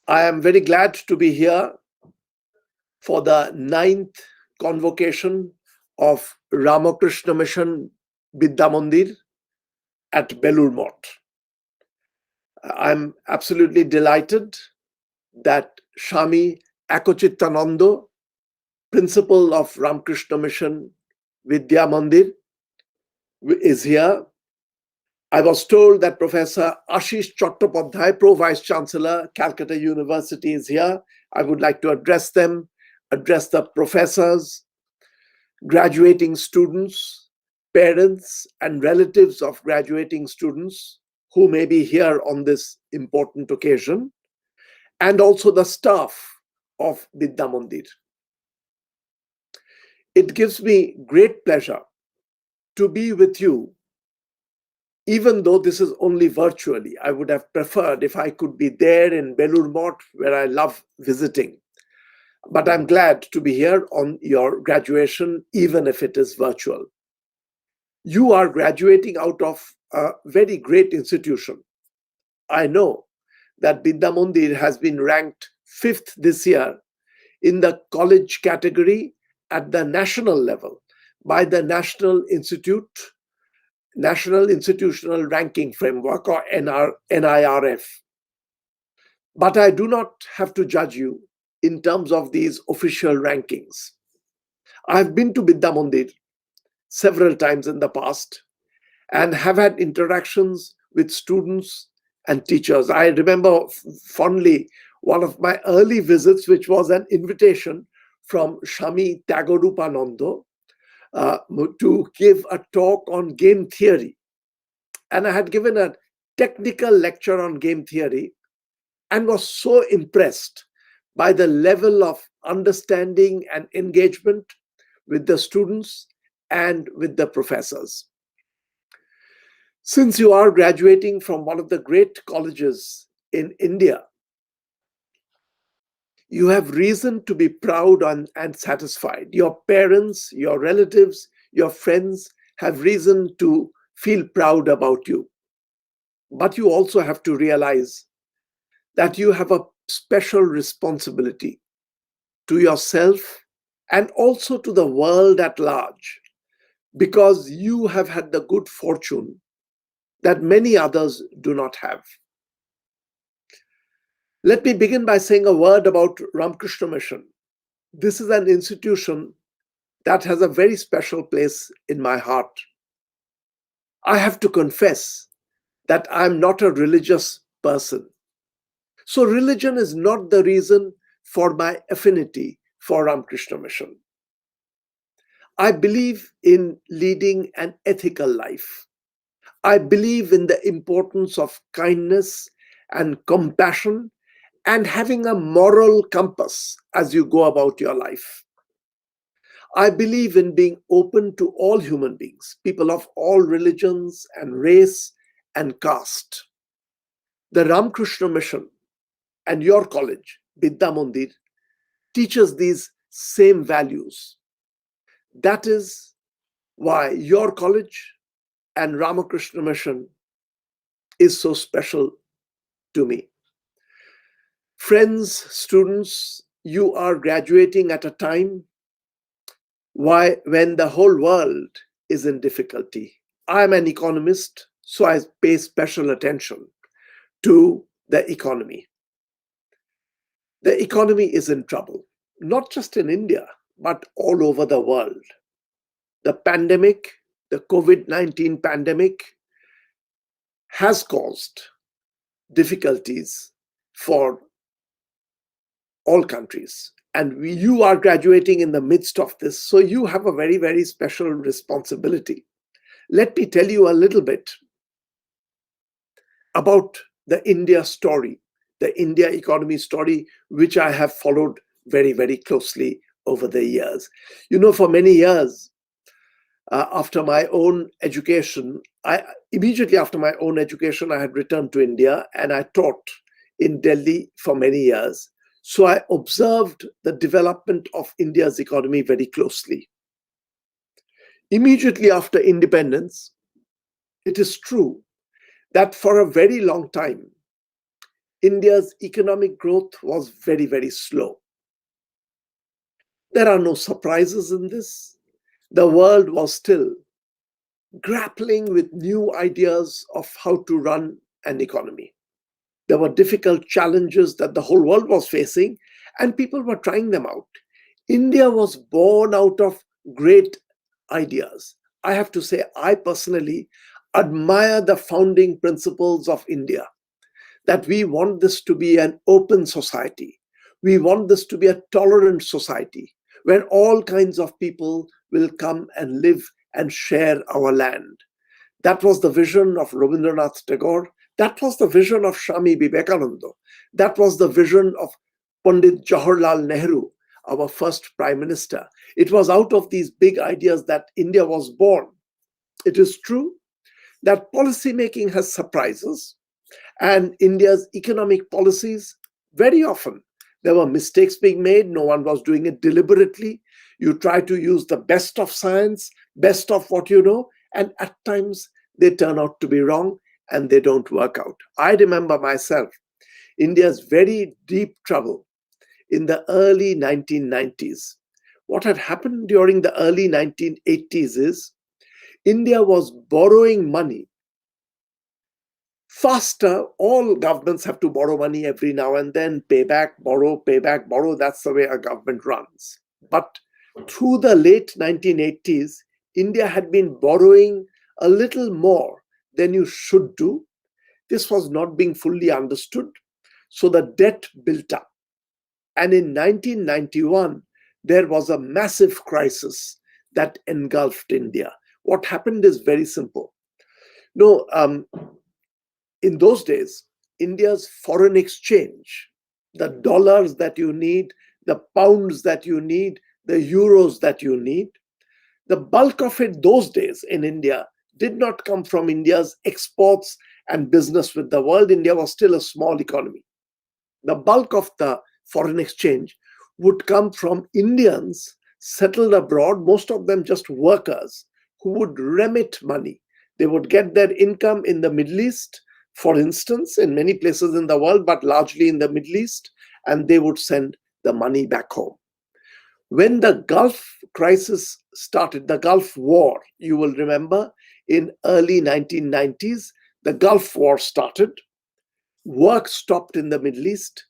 I am very glad to be here for the ninth convocation of Ramakrishna Mission Vidya Mandir at Belur Math. I'm absolutely delighted that Shami Akochittananda, principal of Ramakrishna Mission Vidya Mandir, is here. I was told that Professor Ashish Chattopadhyay, Pro Vice Chancellor, Calcutta University, is here. I would like to address them, address the professors, graduating students, parents, and relatives of graduating students who may be here on this important occasion, and also the staff of Vidya Mandir. It gives me great pleasure to be with you, even though this is only virtually. I would have preferred if I could be there in Belur Math, where I love visiting. But I'm glad to be here on your graduation, even if it is virtual. You are graduating out of a very great institution. I know that Vidya Mandir has been ranked 5th this year in the college category at the national level by the National Institutional Ranking Framework, or NIRF. But I do not have to judge you in terms of these official rankings. I've been to Vidya Mandir several times in the past and have had interactions with students and teachers. I remember fondly one of my early visits, which was an invitation from Shami Tagorupananda to give a talk on game theory. And I had given a technical lecture on game theory and was so impressed by the level of understanding and engagement with the students and with the professors. Since you are graduating from one of the great colleges in India, you have reason to be proud and satisfied. Your parents, your relatives, your friends have reason to feel proud about you. But you also have to realize that you have a special responsibility to yourself and also to the world at large, because you have had the good fortune that many others do not have. Let me begin by saying a word about Ramakrishna Mission. This is an institution that has a very special place in my heart. I have to confess that I'm not a religious person. So religion is not the reason for my affinity for Ramakrishna Mission. I believe in leading an ethical life. I believe in the importance of kindness and compassion and having a moral compass as you go about your life. I believe in being open to all human beings, people of all religions and race and caste. The Ramakrishna Mission and your college, Vidya Mandir, teaches these same values. That is why your college and Ramakrishna Mission is so special to me. Friends, students, you are graduating at a time when the whole world is in difficulty. I'm an economist, so I pay special attention to the economy. The economy is in trouble, not just in India, but all over the world. The pandemic, the COVID-19 pandemic, has caused difficulties for all countries. And you are graduating in the midst of this, so you have a very, very special responsibility. Let me tell you a little bit about the India story, the India economy story, which I have followed very, very closely over the years. You know, for many years, after my own education, immediately after my own education, I had returned to India and I taught in Delhi for many years. So I observed the development of India's economy very closely. Immediately after independence, it is true that for a very long time, India's economic growth was very, very slow. There are no surprises in this. The world was still grappling with new ideas of how to run an economy. There were difficult challenges that the whole world was facing, and people were trying them out. India was born out of great ideas. I have to say, I personally admire the founding principles of India, that we want this to be an open society. We want this to be a tolerant society where all kinds of people will come and live and share our land. That was the vision of Rabindranath Tagore. That was the vision of Swami Vivekananda. That was the vision of Pandit Jawaharlal Nehru, our first Prime Minister. It was out of these big ideas that India was born. It is true that policy making has surprises, and India's economic policies, very often, there were mistakes being made. No one was doing it deliberately. You try to use the best of science, best of what you know, and at times they turn out to be wrong and they don't work out. I remember myself, India's very deep trouble in the early 1990s. What had happened during the early 1980s is India was borrowing money faster. All governments have to borrow money every now and then, pay back, borrow, pay back, borrow. That's the way a government runs. But through the late 1980s, India had been borrowing a little more than you should do. This was not being fully understood. So the debt built up. And in 1991, there was a massive crisis that engulfed India. What happened is very simple. No, in those days, India's foreign exchange, the dollars that you need, the pounds that you need, the euros that you need, the bulk of it those days in India did not come from India's exports and business with the world. India was still a small economy. The bulk of the foreign exchange would come from Indians settled abroad, most of them just workers who would remit money. They would get their income in the Middle East, for instance, in many places in the world, but largely in the Middle East, and they would send the money back home. When the Gulf crisis started, the Gulf War, you will remember, in early 1990s, the Gulf War started. Work stopped in the Middle East.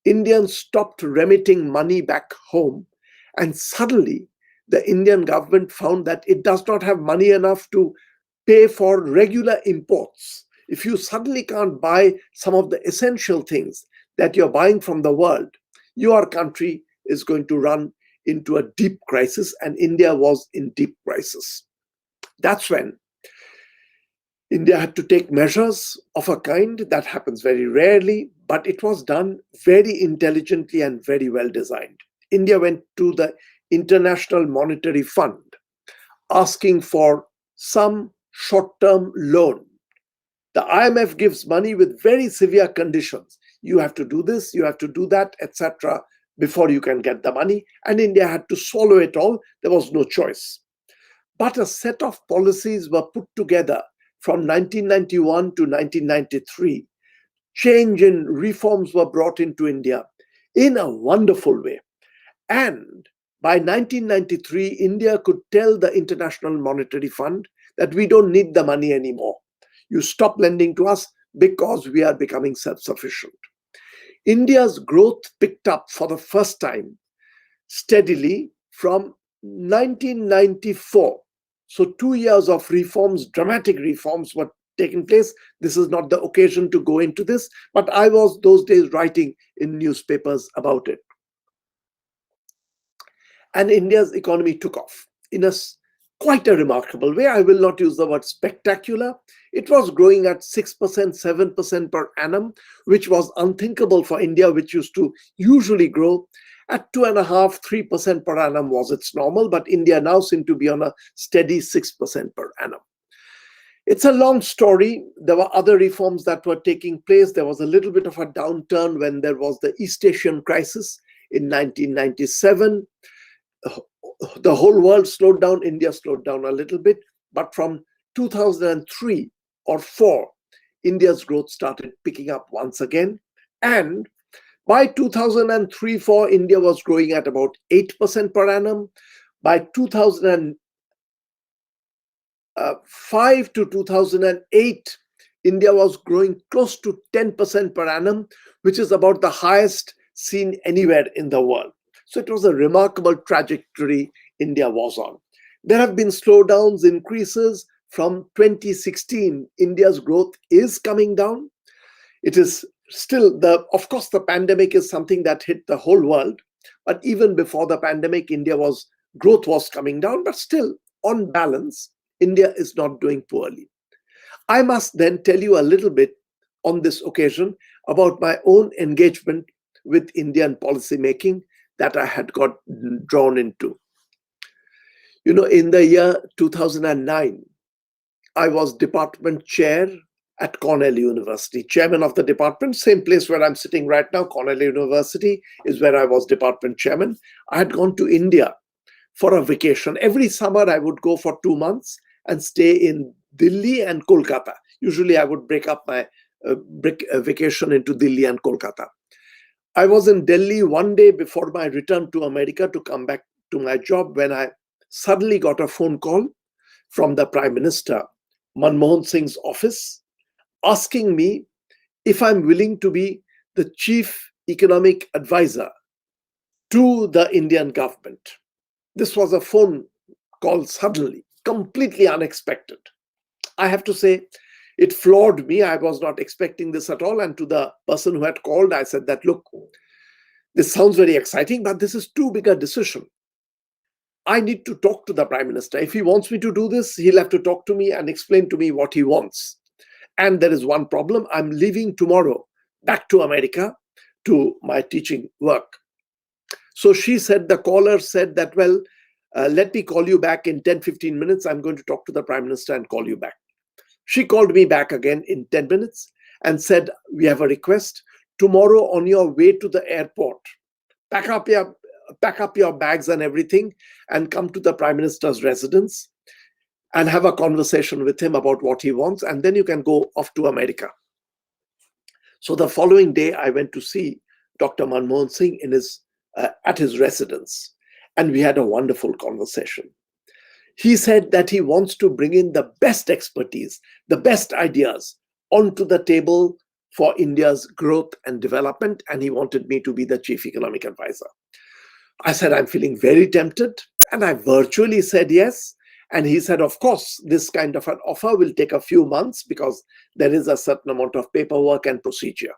Indians stopped remitting money back home. And suddenly, the Indian government found that it does not have money enough to pay for regular imports. If you suddenly can't buy some of the essential things that you're buying from the world, your country is going to run into a deep crisis, and India was in deep crisis. That's when India had to take measures of a kind that happens very rarely, but it was done very intelligently and very well designed. India went to the International Monetary Fund asking for some short-term loan. The IMF gives money with very severe conditions. You have to do this, you have to do that, etc., before you can get the money. And India had to swallow it all. There was no choice. But a set of policies were put together from 1991 to 1993. Change and reforms were brought into India in a wonderful way. And by 1993, India could tell the International Monetary Fund that we don't need the money anymore. You stop lending to us because we are becoming self-sufficient. India's growth picked up for the first time steadily from 1994. So 2 years of reforms, dramatic reforms were taking place. This is not the occasion to go into this, but I was those days writing in newspapers about it. And India's economy took off in quite a remarkable way. I will not use the word spectacular. It was growing at 6%, 7% per annum, which was unthinkable for India, which used to usually grow at 2.5%, 3% per annum was its normal, but India now seemed to be on a steady 6% per annum. It's a long story. There were other reforms that were taking place. There was a little bit of a downturn when there was the East Asian crisis in 1997. The whole world slowed down. India slowed down a little bit. But from 2003 or 4, India's growth started picking up once again. And by 2003-4, India was growing at about 8% per annum. By 2005 to 2008, India was growing close to 10% per annum, which is about the highest seen anywhere in the world. So it was a remarkable trajectory India was on. There have been slowdowns, increases. From 2016, India's growth is coming down. It is still, of course, the pandemic is something that hit the whole world. But even before the pandemic, growth was coming down. But still, on balance, India is not doing poorly. I must then tell you a little bit on this occasion about my own engagement with Indian policy making that I had got drawn into. In the year 2009, I was department chair at Cornell University, chairman of the department, same place where I'm sitting right now. Cornell University is where I was department chairman. I had gone to India for a vacation. Every summer, I would go for 2 months and stay in Delhi and Kolkata. Usually, I would break up my vacation into Delhi and Kolkata. I was in Delhi one day before my return to America to come back to my job when I suddenly got a phone call from the Prime Minister, Manmohan Singh's office, asking me if I'm willing to be the chief economic advisor to the Indian government. This was a phone call suddenly, completely unexpected. I have to say, it floored me. I was not expecting this at all. And to the person who had called, I said that, look, this sounds very exciting, but this is too big a decision. I need to talk to the Prime Minister. If he wants me to do this, he'll have to talk to me and explain to me what he wants. And there is one problem. I'm leaving tomorrow back to America to my teaching work. So the caller said that, well, let me call you back in 10-15 minutes. I'm going to talk to the Prime Minister and call you back. She called me back again in 10 minutes and said, we have a request. Tomorrow on your way to the airport, pack up your bags and everything and come to the Prime Minister's residence and have a conversation with him about what he wants. And then you can go off to America. So the following day, I went to see Dr. Manmohan Singh at his residence. And we had a wonderful conversation. He said that he wants to bring in the best expertise, the best ideas onto the table for India's growth and development. And he wanted me to be the chief economic advisor. I said, I'm feeling very tempted. And I virtually said yes. And he said, of course, this kind of an offer will take a few months because there is a certain amount of paperwork and procedure.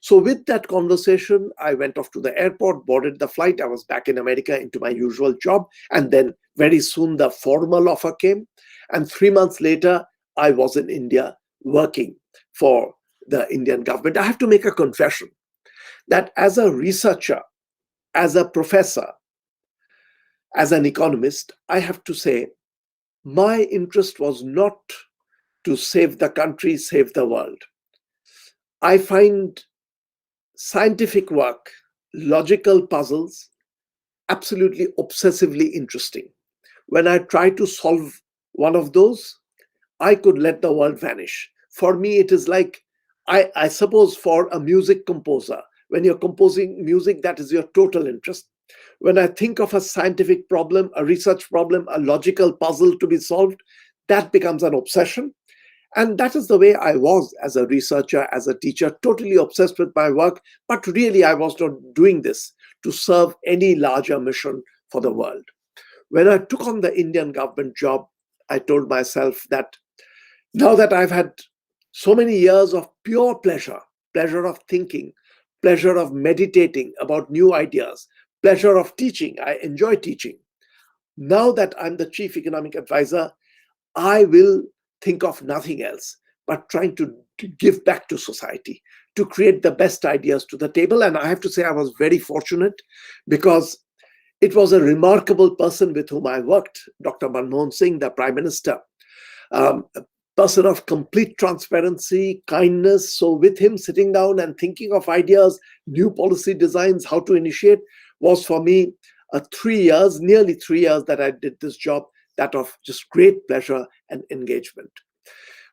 So with that conversation, I went off to the airport, boarded the flight. I was back in America into my usual job. And then very soon the formal offer came. And 3 months later, I was in India working for the Indian government. I have to make a confession that as a researcher, as a professor, as an economist, I have to say, my interest was not to save the country, save the world. I find scientific work, logical puzzles, absolutely obsessively interesting. When I try to solve one of those, I could let the world vanish. For me, it is like, I suppose for a music composer, when you're composing music, that is your total interest. When I think of a scientific problem, a research problem, a logical puzzle to be solved, that becomes an obsession. And that is the way I was as a researcher, as a teacher, totally obsessed with my work. But really, I was not doing this to serve any larger mission for the world. When I took on the Indian government job, I told myself that now that I've had so many years of pure pleasure of thinking, pleasure of meditating about new ideas, pleasure of teaching, I enjoy teaching. Now that I'm the chief economic advisor, I will think of nothing else but trying to give back to society, to create the best ideas to the table. And I have to say I was very fortunate because it was a remarkable person with whom I worked, Dr. Manmohan Singh, the Prime Minister, a person of complete transparency, kindness. So with him sitting down and thinking of ideas, new policy designs, how to initiate, was for me nearly 3 years that I did this job, that of just great pleasure and engagement.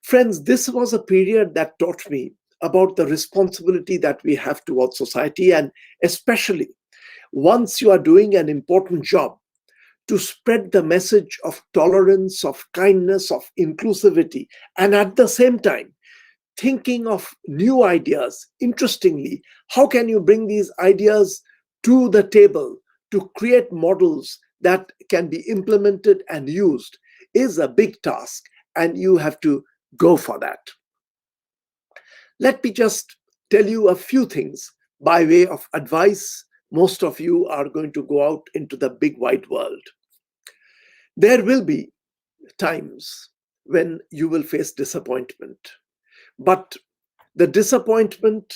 Friends, this was a period that taught me about the responsibility that we have towards society, and especially once you are doing an important job, to spread the message of tolerance, of kindness, of inclusivity, and at the same time, thinking of new ideas. Interestingly, how can you bring these ideas to the table to create models that can be implemented and used is a big task, and you have to go for that. Let me just tell you a few things by way of advice. Most of you are going to go out into the big wide world. There will be times when you will face disappointment. But the disappointment,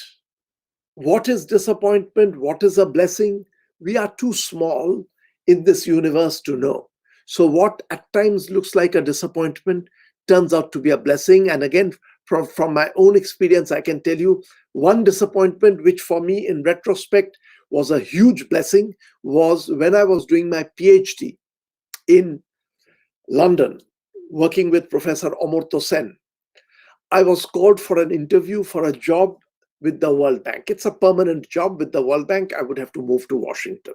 what is disappointment? What is a blessing? We are too small in this universe to know. So what at times looks like a disappointment turns out to be a blessing. And again, from my own experience, I can tell you one disappointment, which for me in retrospect was a huge blessing, was when I was doing my PhD in London, working with Professor Amartya Sen. I was called for an interview for a job with the World Bank. It's a permanent job with the World Bank. I would have to move to Washington.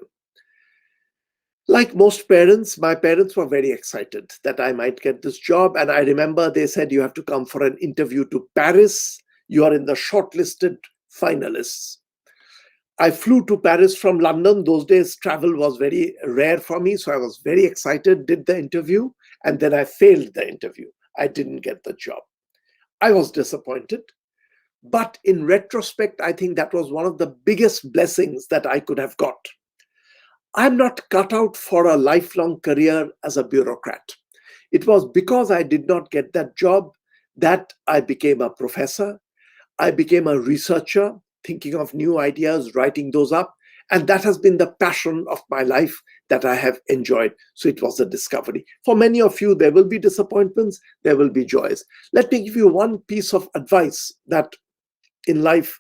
Like most parents, my parents were very excited that I might get this job. And I remember they said, you have to come for an interview to Paris. You are in the shortlisted finalists. I flew to Paris from London. Those days, travel was very rare for me. So I was very excited, did the interview, and then I failed the interview. I didn't get the job. I was disappointed. But in retrospect, I think that was one of the biggest blessings that I could have got. I'm not cut out for a lifelong career as a bureaucrat. It was because I did not get that job that I became a professor. I became a researcher, thinking of new ideas, writing those up. And that has been the passion of my life that I have enjoyed. So it was a discovery. For many of you, there will be disappointments, there will be joys. Let me give you one piece of advice that in life,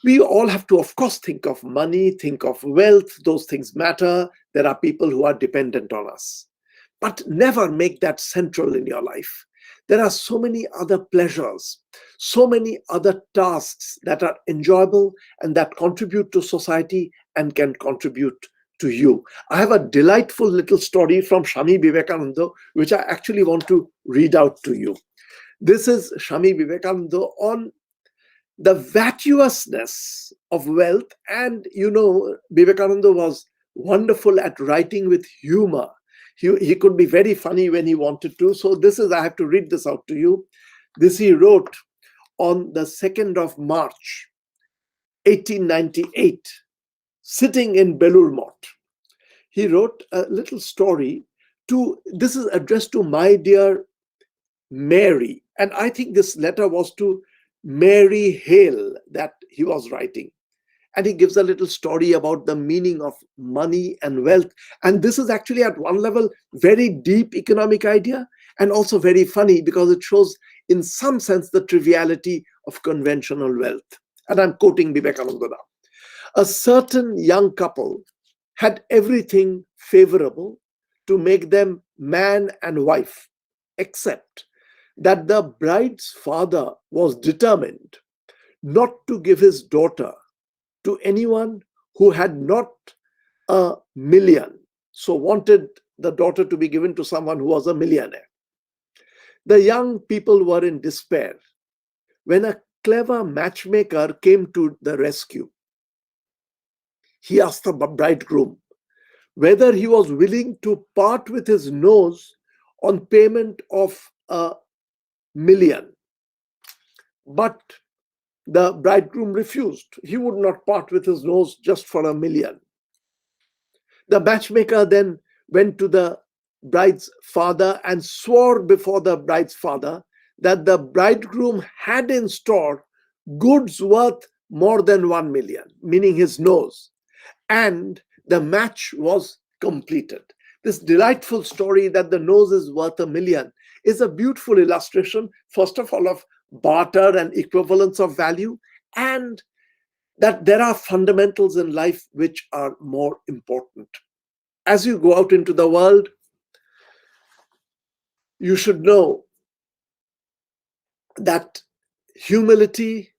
we all have to, of course, think of money, think of wealth. Those things matter. There are people who are dependent on us. But never make that central in your life. There are so many other pleasures, so many other tasks that are enjoyable and that contribute to society and can contribute to you. I have a delightful little story from Swami Vivekananda, which I actually want to read out to you. This is Swami Vivekananda on the vacuousness of wealth. And you know, Vivekananda was wonderful at writing with humor. He could be very funny when he wanted to. So this is, I have to read this out to you. This he wrote on the 2nd of March, 1898, sitting in Belur Mott. He wrote a little story this is addressed to my dear Mary. And I think this letter was to Mary Hale that he was writing. And he gives a little story about the meaning of money and wealth. And this is actually at one level, very deep economic idea and also very funny because it shows in some sense the triviality of conventional wealth. And I'm quoting Vivekananda now. A certain young couple had everything favorable to make them man and wife, except that the bride's father was determined not to give his daughter to anyone who had not a million. So wanted the daughter to be given to someone who was a millionaire. The young people were in despair when a clever matchmaker came to the rescue. He asked the bridegroom whether he was willing to part with his nose on payment of $1 million. But the bridegroom refused. He would not part with his nose just for $1 million. The matchmaker then went to the bride's father and swore before the bride's father that the bridegroom had in store goods worth more than 1 million, meaning his nose. And the match was completed. This delightful story that the nose is worth $1 million is a beautiful illustration, first of all, of barter and equivalence of value, and that there are fundamentals in life which are more important. As you go out into the world, you should know that humility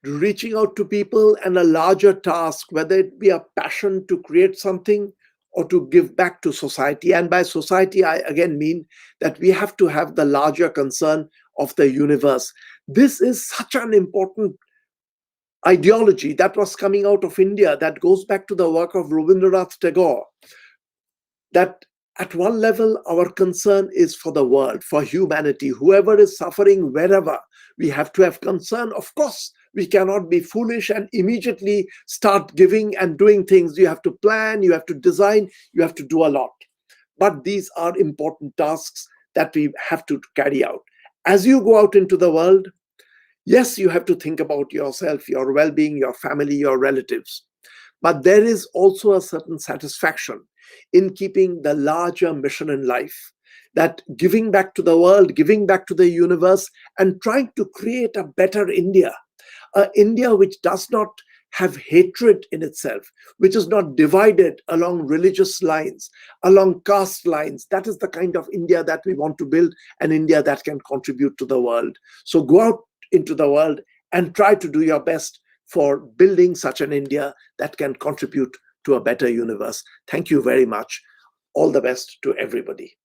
reaching out to people, and a larger task, whether it be a passion to create something or to give back to society. And by society, I again mean that we have to have the larger concern of the universe. This is such an important ideology that was coming out of India, that goes back to the work of Rabindranath Tagore, that at one level, our concern is for the world, for humanity. Whoever is suffering wherever, we have to have concern. Of course, we cannot be foolish and immediately start giving and doing things. You have to plan, you have to design, you have to do a lot. But these are important tasks that we have to carry out. As you go out into the world, yes, you have to think about yourself, your well-being, your family, your relatives. But there is also a certain satisfaction in keeping the larger mission in life, that giving back to the world, giving back to the universe, and trying to create a better India, an India which does not have hatred in itself, which is not divided along religious lines, along caste lines. That is the kind of India that we want to build, an India that can contribute to the world. So go out into the world and try to do your best for building such an India that can contribute to a better universe. Thank you very much. All the best to everybody.